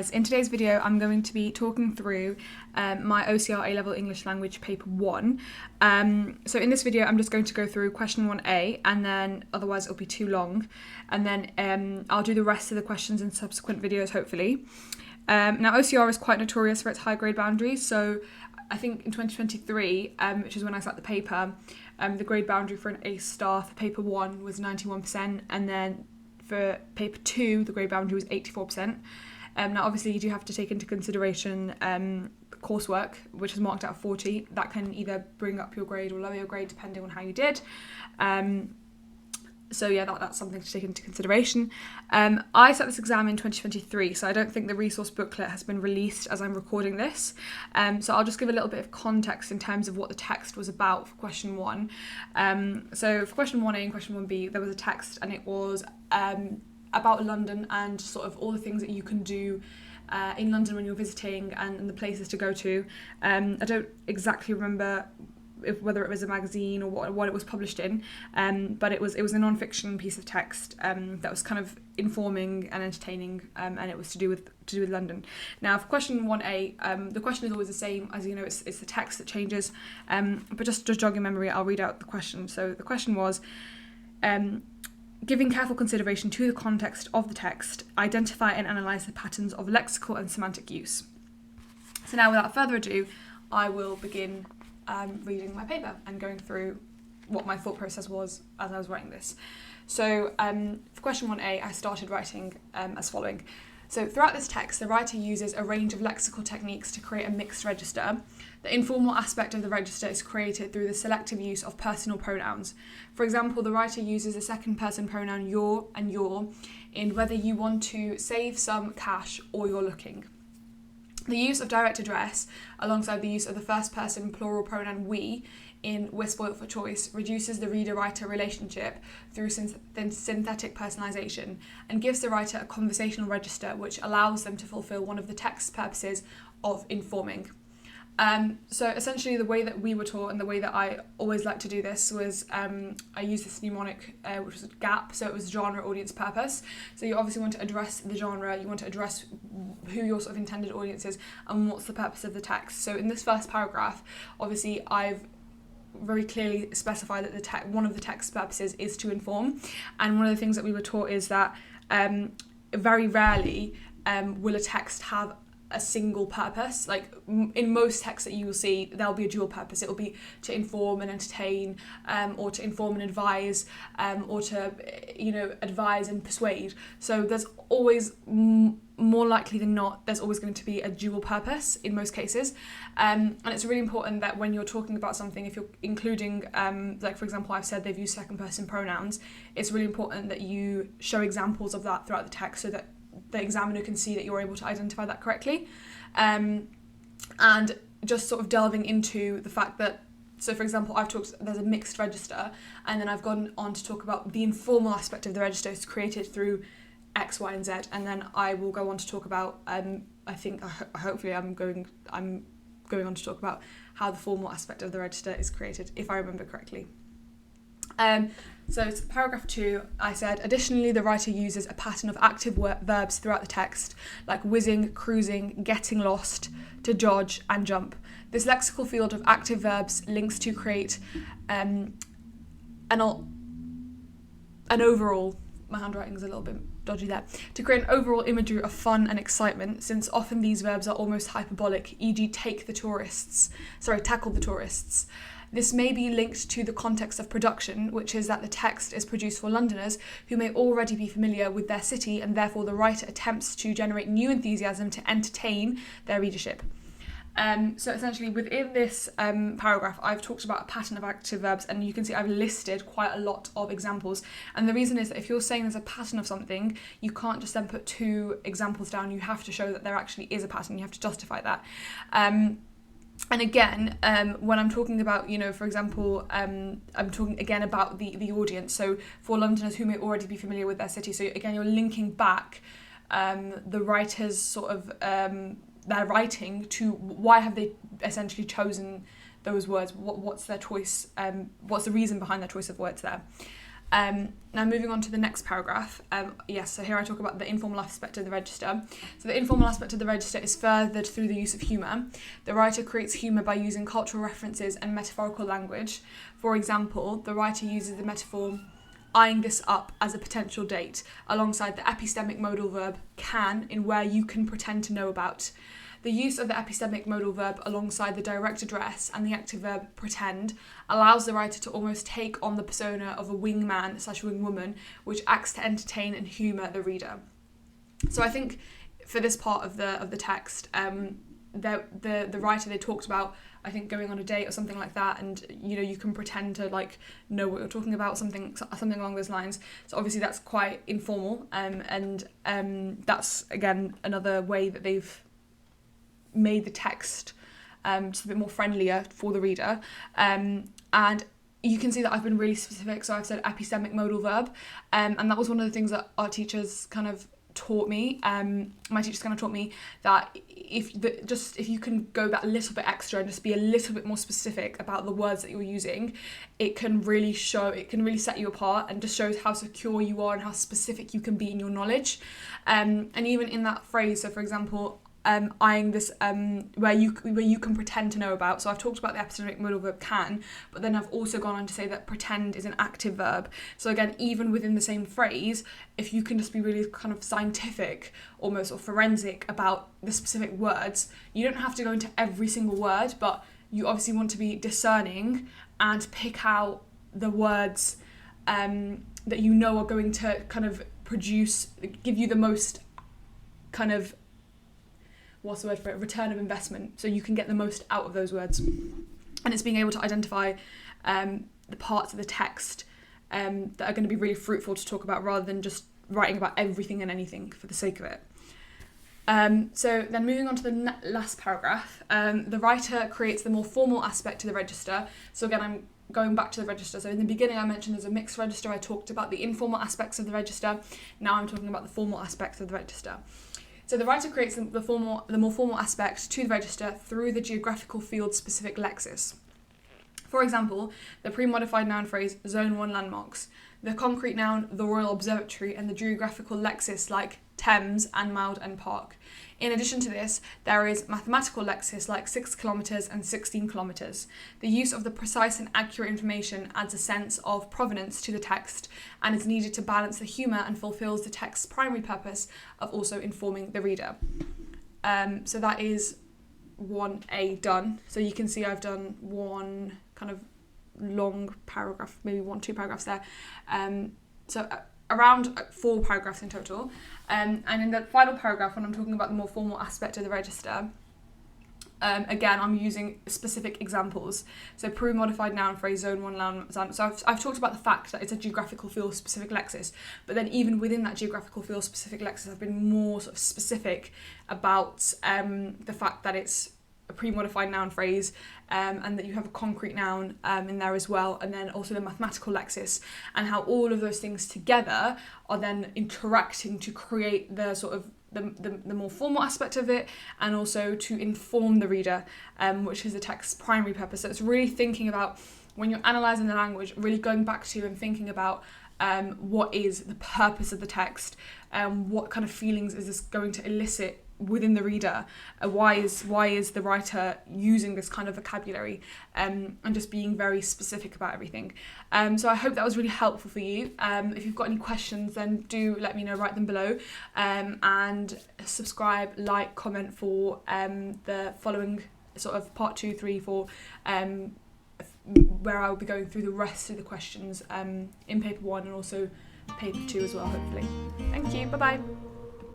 guys, in today's video I'm going to be talking through my OCR A-level English language paper 1. So in this video I'm just going to go through question 1A, and then otherwise it'll be too long, and then I'll do the rest of the questions in subsequent videos hopefully. Now OCR is quite notorious for its high grade boundaries, so I think in 2023, which is when I sat the paper, the grade boundary for an A star for paper 1 was 91%, and then for paper 2 the grade boundary was 84%. Now obviously you do have to take into consideration coursework, which is marked at 40. That can either bring up your grade or lower your grade depending on how you did. So yeah, that's something to take into consideration. I sat this exam in 2023, so I don't think the resource booklet has been released as I'm recording this. So I'll just give a little bit of context in terms of what the text was about for question 1. So for question 1A and question 1B, there was a text, and it was about London and sort of all the things that you can do in London when you're visiting, and the places to go to. I don't exactly remember whether it was a magazine or what it was published in, but it was a non-fiction piece of text that was kind of informing and entertaining, and it was to do with London. Now for question 1A, the question is always the same, as you know, it's the text that changes, but just to jog your memory, I'll read out the question. So the question was, giving careful consideration to the context of the text, identify and analyse the patterns of lexical and semantic use. So now without further ado, I will begin reading my paper and going through what my thought process was as I was writing this. So for question 1A, I started writing as following. So throughout this text, the writer uses a range of lexical techniques to create a mixed register. The informal aspect of the register is created through the selective use of personal pronouns. For example, the writer uses a second person pronoun your and your in whether you want to save some cash or you're looking. The use of direct address, alongside the use of the first person plural pronoun we in We're Spoilt for Choice, reduces the reader-writer relationship through synthetic personalisation and gives the writer a conversational register which allows them to fulfil one of the text's purposes of informing. So essentially the way that we were taught, and the way that I always like to do this, was I used this mnemonic which was GAP, so it was genre, audience, purpose. So you obviously want to address the genre, you want to address who your sort of intended audience is, and what's the purpose of the text. So in this first paragraph, obviously I've very clearly specified that one of the text purposes is to inform, and one of the things that we were taught is that very rarely will a text have a single purpose. Like in most texts that you will see, there'll be a dual purpose. It will be to inform and entertain, or to inform and advise, or to advise and persuade. So there's always more likely than not, there's always going to be a dual purpose in most cases, and it's really important that when you're talking about something, if you're including like for example I've said they've used second person pronouns, it's really important that you show examples of that throughout the text so that the examiner can see that you're able to identify that correctly. And just sort of delving into the fact that, so for example, there's a mixed register, and then I've gone on to talk about the informal aspect of the register is created through X, Y, and Z, and then I will go on to talk about, hopefully I'm going on to talk about how the formal aspect of the register is created, if I remember correctly. So it's paragraph 2, I said, additionally, the writer uses a pattern of active verbs throughout the text, like whizzing, cruising, getting lost, to dodge, and jump. This lexical field of active verbs links to create an overall, my handwriting is a little bit dodgy there, to create an overall imagery of fun and excitement, since often these verbs are almost hyperbolic, e.g. tackle the tourists. This may be linked to the context of production, which is that the text is produced for Londoners who may already be familiar with their city, and therefore the writer attempts to generate new enthusiasm to entertain their readership. So essentially within this paragraph, I've talked about a pattern of active verbs, and you can see I've listed quite a lot of examples. And the reason is that if you're saying there's a pattern of something, you can't just then put 2 examples down. You have to show that there actually is a pattern. You have to justify that. And again, when I'm talking about, for example, I'm talking again about the audience. So for Londoners who may already be familiar with their city. So again, you're linking back the writer's sort of their writing to why have they essentially chosen those words. What's their choice? What's the reason behind their choice of words there? Now moving on to the next paragraph, so here I talk about the informal aspect of the register. So the informal aspect of the register is furthered through the use of humour. The writer creates humour by using cultural references and metaphorical language. For example, the writer uses the metaphor eyeing this up as a potential date alongside the epistemic modal verb can in where you can pretend to know about. The use of the epistemic modal verb alongside the direct address and the active verb pretend allows the writer to almost take on the persona of a wingman/wingwoman, which acts to entertain and humour the reader. So I think for this part of the text, the writer, they talked about, I think, going on a date or something like that, and you can pretend to know what you're talking about, something along those lines. So obviously that's quite informal, and that's again another way that they've made the text just a bit more friendlier for the reader, and you can see that I've been really specific. So I've said epistemic modal verb, and that was one of the things that our teachers kind of taught me. My teachers kind of taught me that if you can go that little bit extra and just be a little bit more specific about the words that you're using, it can really set you apart and just shows how secure you are and how specific you can be in your knowledge. And even in that phrase, so for example, eyeing this where you can pretend to know about. So I've talked about the epistemic modal verb can, but then I've also gone on to say that pretend is an active verb. So again, even within the same phrase, if you can just be really kind of scientific almost or forensic about the specific words, you don't have to go into every single word, but you obviously want to be discerning and pick out the words that you know are going to kind of give you the most kind of, what's the word for it, return of investment, so you can get the most out of those words. And it's being able to identify the parts of the text that are going to be really fruitful to talk about, rather than just writing about everything and anything for the sake of it. So then moving on to the last paragraph, the writer creates the more formal aspect to the register. So again, I'm going back to the register. So in the beginning I mentioned there's a mixed register. I talked about the informal aspects of the register. Now I'm talking about the formal aspects of the register. So the writer creates the more formal aspect to the register through the geographical field specific lexis. For example, the pre-modified noun phrase Zone 1 landmarks, the concrete noun the Royal Observatory, and the geographical lexis like Thames and Mald End Park. In addition to this, there is mathematical lexis like 6 kilometres and 16 kilometres. The use of the precise and accurate information adds a sense of provenance to the text and is needed to balance the humour and fulfills the text's primary purpose of also informing the reader. So that is 1A done. So you can see I've done one kind of long paragraph, maybe 1-2 paragraphs there. Around 4 paragraphs in total. And in the final paragraph, when I'm talking about the more formal aspect of the register, again, I'm using specific examples. So pre-modified noun phrase, Zone 1 noun. So I've talked about the fact that it's a geographical field specific lexis, but then even within that geographical field specific lexis, I've been more sort of specific about the fact that it's a pre-modified noun phrase, and that you have a concrete noun in there as well, and then also the mathematical lexis, and how all of those things together are then interacting to create the sort of the more formal aspect of it, and also to inform the reader, which is the text's primary purpose. So it's really thinking about, when you're analysing the language, really going back to and thinking about what is the purpose of the text, what kind of feelings is this going to elicit within the reader, why is the writer using this kind of vocabulary, and just being very specific about everything. So I hope that was really helpful for you. If you've got any questions, then do let me know, write them below, and subscribe, like, comment for the following sort of part 2, 3, 4, where I'll be going through the rest of the questions in paper 1 and also paper 2 as well, hopefully. Thank you, bye bye.